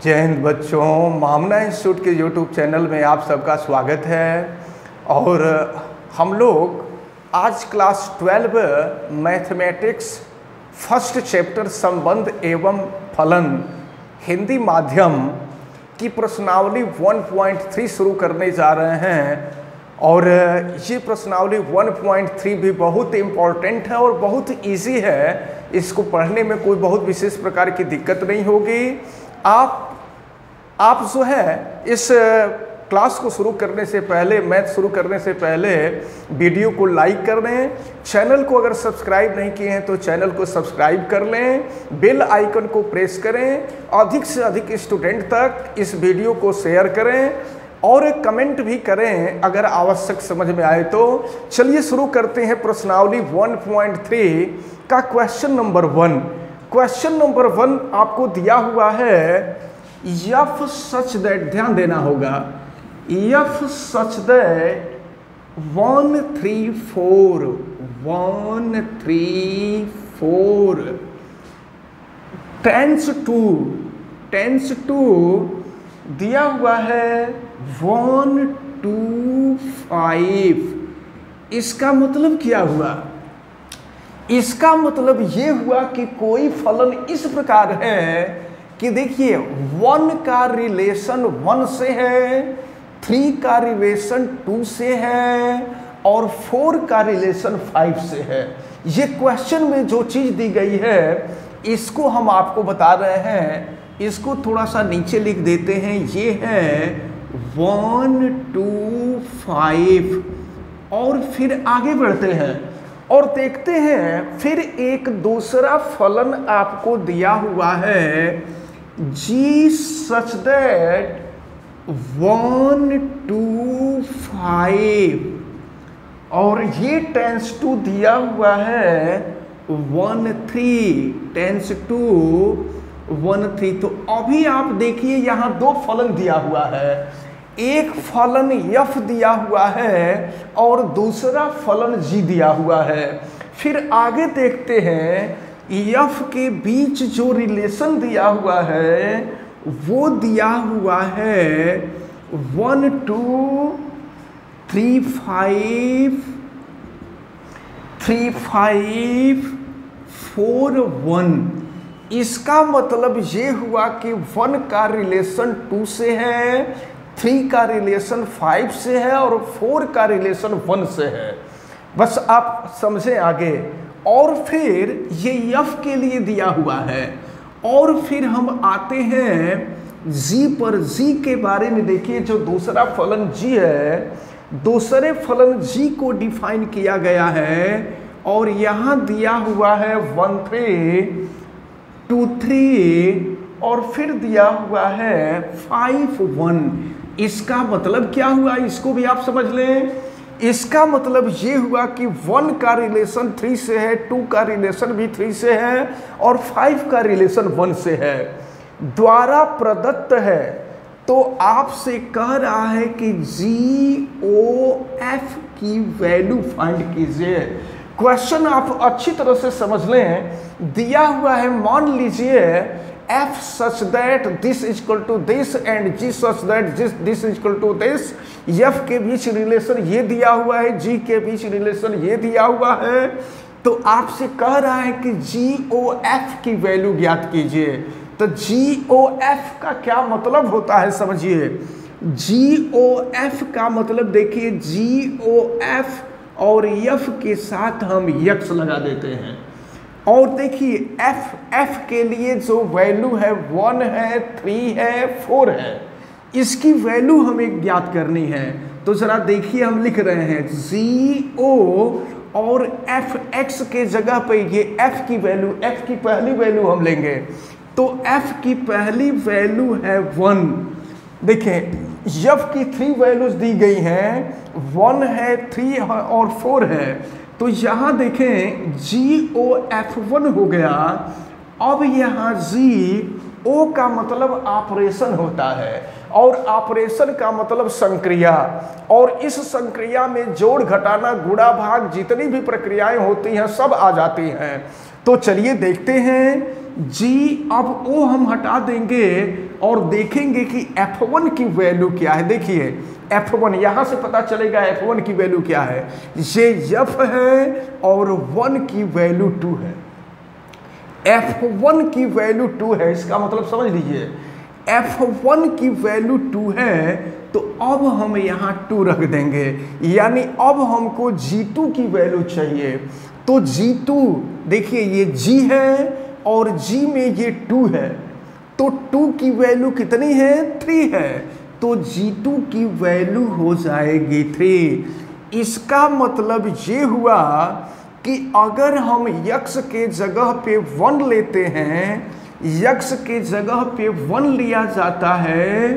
जय हिंद बच्चों, मामना इंस्टीट्यूट के यूट्यूब चैनल में आप सबका स्वागत है। और हम लोग आज क्लास 12 मैथमेटिक्स फर्स्ट चैप्टर संबंध एवं फलन हिंदी माध्यम की प्रश्नावली 1.3 शुरू करने जा रहे हैं। और ये प्रश्नावली 1.3 भी बहुत इम्पॉर्टेंट है और बहुत इजी है। इसको पढ़ने में कोई बहुत विशेष प्रकार की दिक्कत नहीं होगी। आप जो है इस क्लास को शुरू करने से पहले, मैथ शुरू करने से पहले वीडियो को लाइक कर लें। चैनल को अगर सब्सक्राइब नहीं किए हैं तो चैनल को सब्सक्राइब कर लें, बेल आइकन को प्रेस करें, अधिक से अधिक स्टूडेंट तक इस वीडियो को शेयर करें और कमेंट भी करें अगर आवश्यक समझ में आए तो। चलिए शुरू करते हैं प्रश्नावली 1.3 का क्वेश्चन नंबर 1। क्वेश्चन नंबर 1 आपको दिया हुआ है F such that, ध्यान देना होगा, F such that 1 3 4 tends to दिया हुआ है 1 2 5। इसका मतलब क्या हुआ? इसका मतलब ये हुआ कि कोई फलन इस प्रकार है कि देखिए 1 का रिलेशन 1 से है, 3 का रिलेशन 2 से है और 4 का रिलेशन 5 से है। ये क्वेश्चन में जो चीज दी गई है इसको हम आपको बता रहे हैं। इसको थोड़ा सा नीचे लिख देते हैं। ये है 1 2 5 और फिर आगे बढ़ते हैं और देखते हैं। फिर एक दूसरा फलन आपको दिया हुआ है G such that 1 2 5 और ये टेंस टू दिया हुआ है 1 3 टेंस टू 1 3। तो अभी आप देखिए यहाँ दो फलन दिया हुआ है। एक फलन F दिया हुआ है और दूसरा फलन G दिया हुआ है। फिर आगे देखते हैं F के बीच जो रिलेशन दिया हुआ है वो दिया हुआ है 1 2 3 5 3 5 4 1। इसका मतलब ये हुआ कि 1 का रिलेशन 2 से है, 3 का रिलेशन 5 से है और 4 का रिलेशन 1 से है। बस आप समझें आगे। और फिर ये F के लिए दिया हुआ है। और फिर हम आते हैं G पर। G के बारे में देखिए, जो दूसरा फलन G है, दूसरे फलन G को डिफाइन किया गया है और यहाँ दिया हुआ है 1 3 2 3 और फिर दिया हुआ है 5 1। इसका मतलब क्या हुआ? इसको भी आप समझ लें। इसका मतलब ये हुआ कि 1 का रिलेशन 3 से है, 2 का रिलेशन भी 3 से है और 5 का रिलेशन 1 से है। द्वारा प्रदत्त है। तो आपसे कह रहा है कि GOF की वैल्यू फाइंड कीजिए। क्वेश्चन आप अच्छी तरह से समझ लें। दिया हुआ है, मान लीजिए F such that this is equal to this and G such that this is equal to this। F के बीच रिलेशन ये दिया हुआ है, G के बीच रिलेशन ये दिया हुआ है। तो आपसे कह रहा है कि GOF की वैल्यू ज्ञात कीजिए। तो GOF का क्या मतलब होता है समझिए। GOF का मतलब देखिए, GOF और F के साथ हम X लगा देते हैं। और देखिए F के लिए जो वैल्यू है 1 है, 3 है, 4 है। इसकी वैल्यू हमें ज्ञात करनी है। तो जरा देखिए, हम लिख रहे हैं GO और FX के जगह पे ये F की वैल्यू, F की पहली वैल्यू हम लेंगे। तो F की पहली वैल्यू है 1। देखें F की 3 वैल्यूज दी गई हैं, 1 है, 3 है और 4 है। तो यहाँ देखें GOF1 हो गया। अब यहाँ GO का मतलब ऑपरेशन होता है और ऑपरेशन का मतलब संक्रिया। और इस संक्रिया में जोड़, घटाना, गुणा, भाग जितनी भी प्रक्रियाएं होती हैं सब आ जाती हैं। तो चलिए देखते हैं जी, अब ओ हम हटा देंगे और देखेंगे कि F1 की वैल्यू क्या है। देखिए F1 यहां से पता चलेगा F1 की वैल्यू क्या है। ये F है और 1 की वैल्यू 2 है। F1 की वैल्यू 2 है, इसका मतलब समझ लीजिए F1 की वैल्यू 2 है, तो अब हम यहाँ 2 रख देंगे, यानी अब हमको G2 की वैल्यू चाहिए। तो G2 देखिए ये G है और G में ये 2 है, तो 2 की वैल्यू कितनी है? 3 है, तो G2 की वैल्यू हो जाएगी 3। इसका मतलब ये हुआ कि अगर हम x के जगह पे 1 लेते हैं, x के जगह पे 1 लिया जाता है,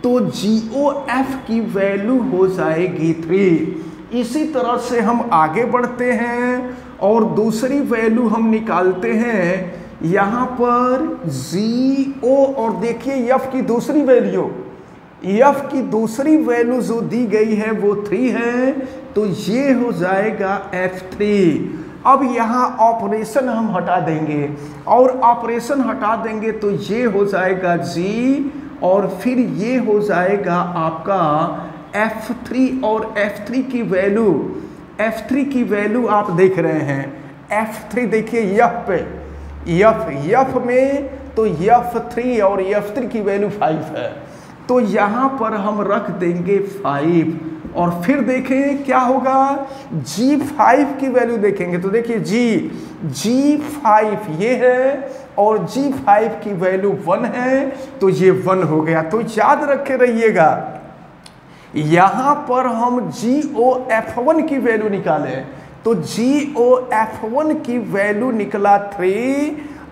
तो GOF की वैल्यू हो जाएगी 3। इसी तरह से हम आगे बढ़ते हैं और दूसरी वैल्यू हम निकालते हैं यहाँ पर GO, और देखिए F की दूसरी वैल्यू, F की दूसरी वैल्यू जो दी गई है वो 3 है, तो ये हो जाएगा F3। अब यहाँ ऑपरेशन हम हटा देंगे और ऑपरेशन हटा देंगे तो ये हो जाएगा G, और फिर ये हो जाएगा आपका F3, और F3 की वैल्यू आप देख रहे हैं। F3 देखिए F पे, F में तो F3 और F3 की वैल्यू 5 है, तो यहाँ पर हम रख देंगे 5, और फिर देखें क्या होगा। G5 की वैल्यू देखेंगे तो देखिए G5 ये है और G5 की वैल्यू 1 है, तो ये 1 हो गया। तो याद रखे रहिएगा, यहाँ पर हम GOF1 की वैल्यू निकालें तो GOF1 की वैल्यू निकला 3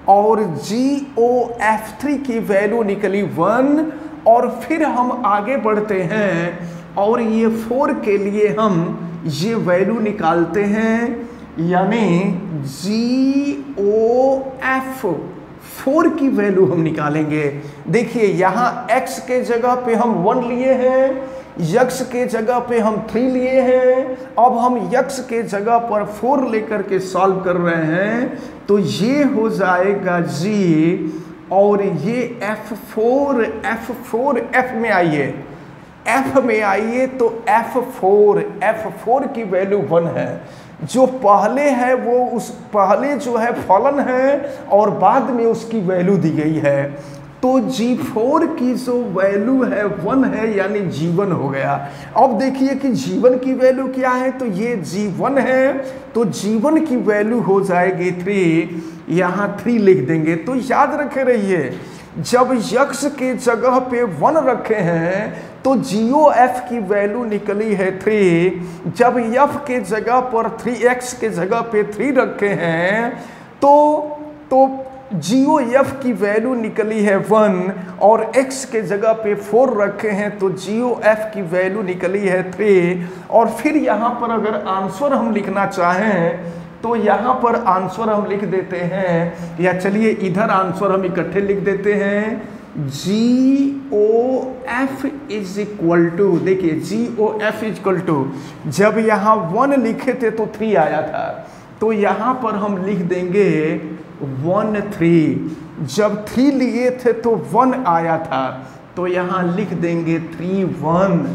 और GOF3 की वैल्यू निकली 1, और फिर हम आगे बढ़ते हैं और ये 4 के लिए हम ये वैल्यू निकालते हैं, यानी GOF4 की वैल्यू हम निकालेंगे। देखिए यहाँ x के जगह पे हम 1 लिए हैं, x के जगह पे हम 3 लिए हैं, अब हम x के जगह पर 4 लेकर के सॉल्व कर रहे हैं, तो ये हो जाएगा G, और ये F4 F में आइए, F में आइए तो F4 की वैल्यू 1 है। जो पहले है वो उस पहले जो है फलन है और बाद में उसकी वैल्यू दी गई है, तो G4 की जो वैल्यू है 1 है, यानी G1 हो गया। अब देखिए कि G1 की वैल्यू क्या है, तो ये G1 है, तो G1 की वैल्यू हो जाएगी 3, यहाँ 3 लिख देंगे। तो याद रखे रहिए, जब x के जगह पे 1 रखे हैं तो GOF की वैल्यू निकली है 3, जब f के जगह पर 3x के जगह पे 3 रखे हैं तो GOF की वैल्यू निकली है 1, और x के जगह पे 4 रखे हैं तो GOF की वैल्यू निकली है 3। और फिर यहाँ पर अगर आंसर हम लिखना चाहें तो यहाँ पर आंसर हम लिख देते हैं, या चलिए इधर आंसर हम इकट्ठे लिख देते हैं। GOF इज इक्वल टू, देखिए GOF इज इक्वल टू, जब यहाँ 1 लिखे थे तो 3 आया था, तो यहाँ पर हम लिख देंगे 1 3, जब 3 लिए थे तो 1 आया था, तो यहाँ लिख देंगे 3 1,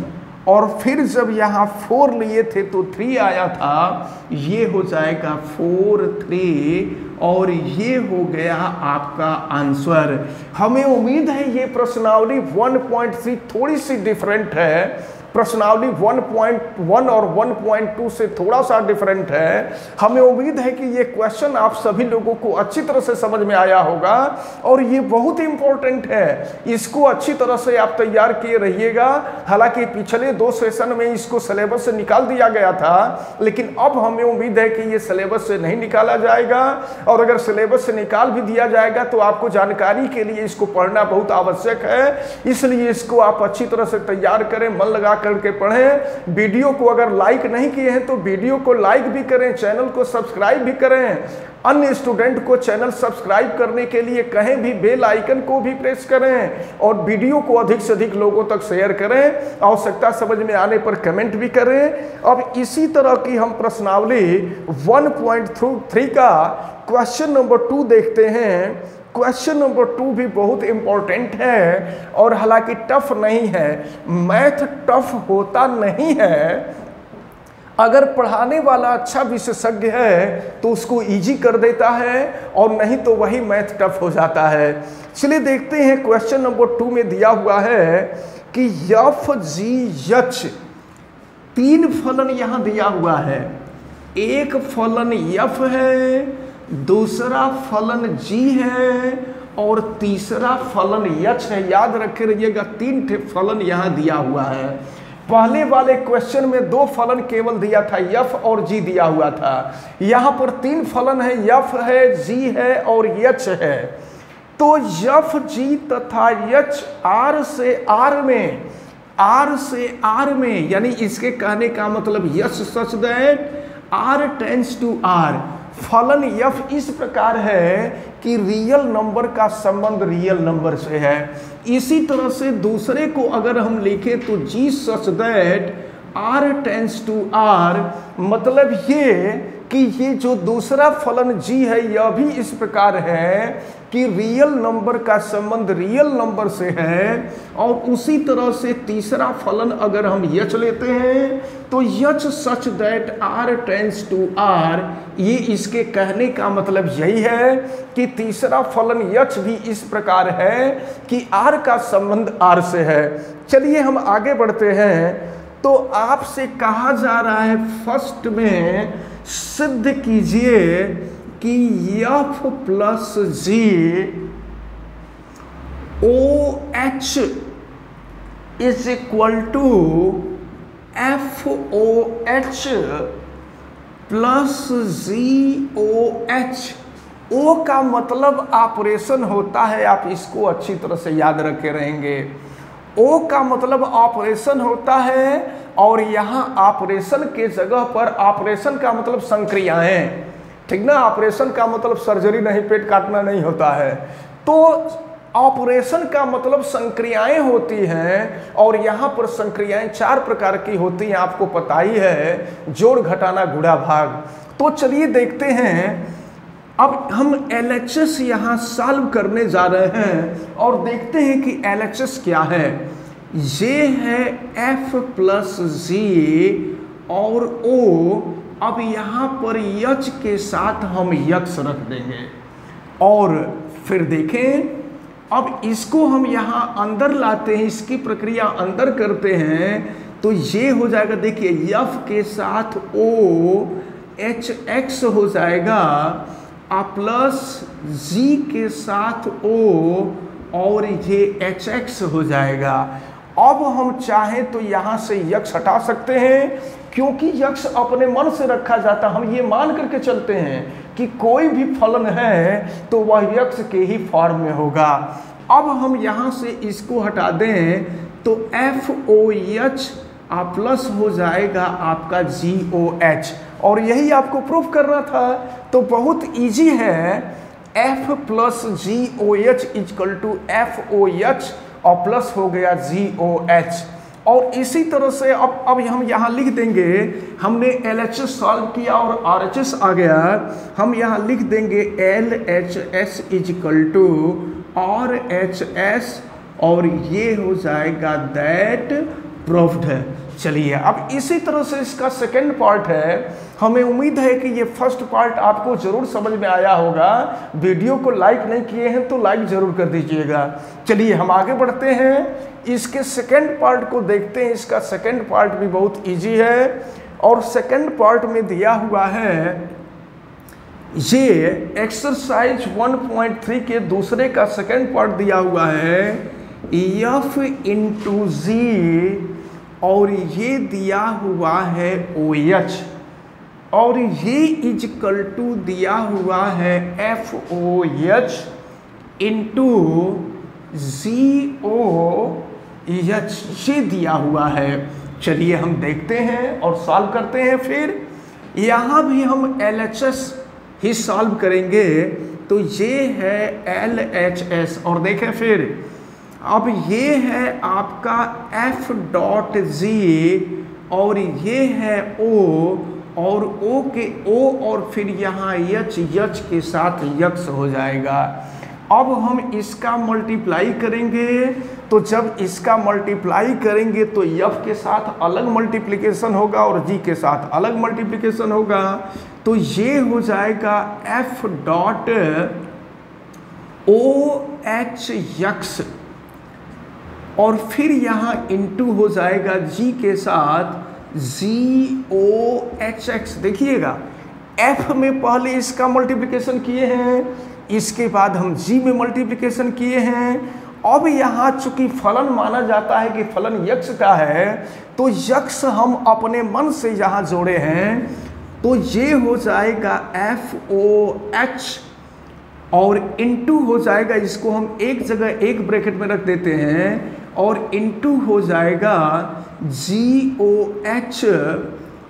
और फिर जब यहाँ 4 लिए थे तो 3 आया था, ये हो जाएगा 4 3, और ये हो गया आपका आंसर। हमें उम्मीद है ये प्रश्नावली 1.3 थोड़ी सी डिफरेंट है, प्रश्नावली 1.1 और 1.2 से थोड़ा सा डिफरेंट है। हमें उम्मीद है कि ये क्वेश्चन आप सभी लोगों को अच्छी तरह से समझ में आया होगा, और ये बहुत ही इंपॉर्टेंट है, इसको अच्छी तरह से आप तैयार किए रहिएगा। हालांकि पिछले 2 सेशन में इसको सिलेबस से निकाल दिया गया था, लेकिन अब हमें उम्मीद है कि ये सिलेबस से नहीं निकाला जाएगा, और अगर सिलेबस से निकाल भी दिया जाएगा तो आपको जानकारी के लिए इसको पढ़ना बहुत आवश्यक है, इसलिए इसको आप अच्छी तरह से तैयार करें, मन लगा करके पढ़ें। वीडियो को अगर लाइक नहीं किए हैं तो वीडियो को लाइक भी करें, चैनल को सब्सक्राइब भी करें। अन्य स्टूडेंट को चैनल सब्सक्राइब करने के लिए कहें भी, बेल आइकन को भी प्रेस करें, और वीडियो को अधिक से अधिक लोगों तक शेयर करें। आवश्यकता समझ में आने पर कमेंट भी करें। अब इसी तरह की हम प्रश्नावली 1.3 का क्वेश्चन नंबर 2 देखते हैं। क्वेश्चन नंबर 2 भी बहुत इंपॉर्टेंट है और हालांकि टफ नहीं है। मैथ टफ होता नहीं है, अगर पढ़ाने वाला अच्छा विशेषज्ञ है तो उसको इजी कर देता है, और नहीं तो वही मैथ टफ हो जाता है। चलिए देखते हैं क्वेश्चन नंबर 2 में दिया हुआ है कि एफ जी एच, 3 फलन यहां दिया हुआ है। एक फलन एफ है, दूसरा फलन जी है और तीसरा फलन एच है। याद रखे रहिएगा 3 फलन यहां दिया हुआ है। पहले वाले क्वेश्चन में 2 फलन केवल दिया था, एफ और जी दिया हुआ था। यहां पर 3 फलन है, एफ है, जी है और एच है। तो एफ जी तथा एच आर से आर में, यानी इसके कहने का मतलब yes such that R tends to R. फलन एफ इस प्रकार है कि रियल नंबर का संबंध रियल नंबर से है। इसी तरह से दूसरे को अगर हम लिखें तो G such that R tends to R, मतलब ये कि ये जो दूसरा फलन जी है यह भी इस प्रकार है कि रियल नंबर का संबंध रियल नंबर से है। और उसी तरह से तीसरा फलन अगर हम यच लेते हैं तो H such that R tends to R, ये इसके कहने का मतलब यही है कि तीसरा फलन यच भी इस प्रकार है कि आर का संबंध आर से है। चलिए हम आगे बढ़ते हैं। तो आपसे कहा जा रहा है फर्स्ट में सिद्ध कीजिए कि F plus G O H is equal to F O H plus G O H. O का मतलब ऑपरेशन होता है, आप इसको अच्छी तरह से याद रखे रहेंगे। ओ का मतलब ऑपरेशन होता है, और यहाँ ऑपरेशन के जगह पर ऑपरेशन का मतलब संक्रियाएं, ठीक ना। ऑपरेशन का मतलब सर्जरी नहीं, पेट काटना नहीं होता है। तो ऑपरेशन का मतलब संक्रियाएं होती हैं, और यहाँ पर संक्रियाएं 4 प्रकार की होती हैं, आपको पता ही है, जोड़ घटाना गुणा भाग। तो चलिए देखते हैं। अब हम LHS यहाँ सॉल्व करने जा रहे हैं और देखते हैं कि LHS क्या है। ये है F प्लस जी और O। अब यहाँ पर यच के साथ हम यक्स रख देंगे और फिर देखें। अब इसको हम यहाँ अंदर लाते हैं, इसकी प्रक्रिया अंदर करते हैं तो ये हो जाएगा। देखिए F के साथ O HX हो जाएगा, प्लस जी के साथ O और ये HX हो जाएगा। अब हम चाहें तो यहाँ से यक्स हटा सकते हैं, क्योंकि यक्स अपने मन से रखा जाता। हम ये मान करके चलते हैं कि कोई भी फलन है तो वह यक्स के ही फॉर्म में होगा। अब हम यहाँ से इसको हटा दें तो FOH प्लस हो जाएगा आपका GOH, और यही आपको प्रूफ करना था। तो बहुत इजी है। F plus GOH equal to FOH और प्लस हो गया GOH। और इसी तरह से अब हम यहाँ लिख देंगे, हमने LHS सॉल्व किया और RHS आ गया। हम यहाँ लिख देंगे LHS इक्वल टू RHS, और ये हो जाएगा दैट प्रूव्ड है। चलिए अब इसी तरह से इसका सेकंड पार्ट है। हमें उम्मीद है कि ये फर्स्ट पार्ट आपको जरूर समझ में आया होगा। वीडियो को लाइक नहीं किए हैं तो लाइक जरूर कर दीजिएगा। चलिए हम आगे बढ़ते हैं, इसके सेकंड पार्ट को देखते हैं। इसका सेकंड पार्ट भी बहुत इजी है, और सेकंड पार्ट में दिया हुआ है ये एक्सरसाइज 1.3 के दूसरे का सेकंड पार्ट दिया हुआ है F इंटू जी, और ये दिया हुआ है OH, और ये इक्वल टू दिया हुआ है FOH इंटू GOH, ये दिया हुआ है। चलिए हम देखते हैं और सॉल्व करते हैं। फिर यहाँ भी हम LHS ही सॉल्व करेंगे। तो ये है LHS, और देखें फिर अब ये है आपका F डॉट जी, और ये है O, और O के O, और फिर यहाँ यच के साथ यक्स हो जाएगा। अब हम इसका मल्टीप्लाई करेंगे, तो जब इसका मल्टीप्लाई करेंगे तो f के साथ अलग मल्टीप्लिकेशन होगा और g के साथ अलग मल्टीप्लिकेशन होगा। तो ये हो जाएगा f डॉट OHX और फिर यहाँ इंटू हो जाएगा g के साथ GOHX। देखिएगा f में पहले इसका मल्टीप्लिकेशन किए हैं, इसके बाद हम g में मल्टीप्लिकेशन किए हैं। अब यहाँ चूंकि फलन माना जाता है कि फलन यक्ष का है, तो यक्ष हम अपने मन से यहाँ जोड़े हैं, तो ये हो जाएगा FOH और इंटू हो जाएगा, इसको हम एक जगह एक ब्रैकेट में रख देते हैं, और इंटू हो जाएगा GOH।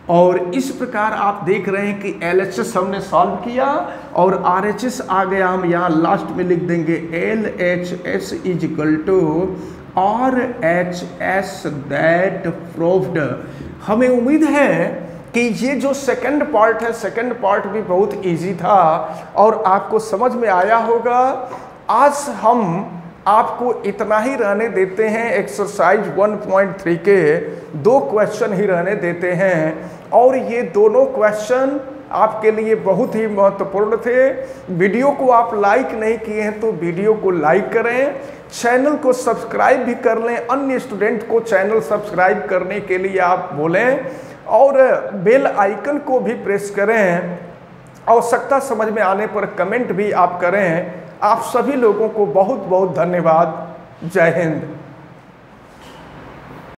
और इस प्रकार आप देख रहे हैं कि LHS हमने सॉल्व किया और RHS आ गया। हम यहाँ लास्ट में लिख देंगे LHS is equal to RHS that proved. हमें उम्मीद है कि ये जो सेकंड पार्ट है, सेकंड पार्ट भी बहुत इजी था और आपको समझ में आया होगा। आज हम आपको इतना ही रहने देते हैं, एक्सरसाइज 1.3 के 2 क्वेश्चन ही रहने देते हैं और ये दोनों क्वेश्चन आपके लिए बहुत ही महत्वपूर्ण थे। वीडियो को आप लाइक नहीं किए हैं तो वीडियो को लाइक करें, चैनल को सब्सक्राइब भी कर लें, अन्य स्टूडेंट को चैनल सब्सक्राइब करने के लिए आप बोलें और बेल आइकन को भी प्रेस करें। आवश्यकता समझ में आने पर कमेंट भी आप करें। आप सभी लोगों को बहुत बहुत धन्यवाद। जय हिंद।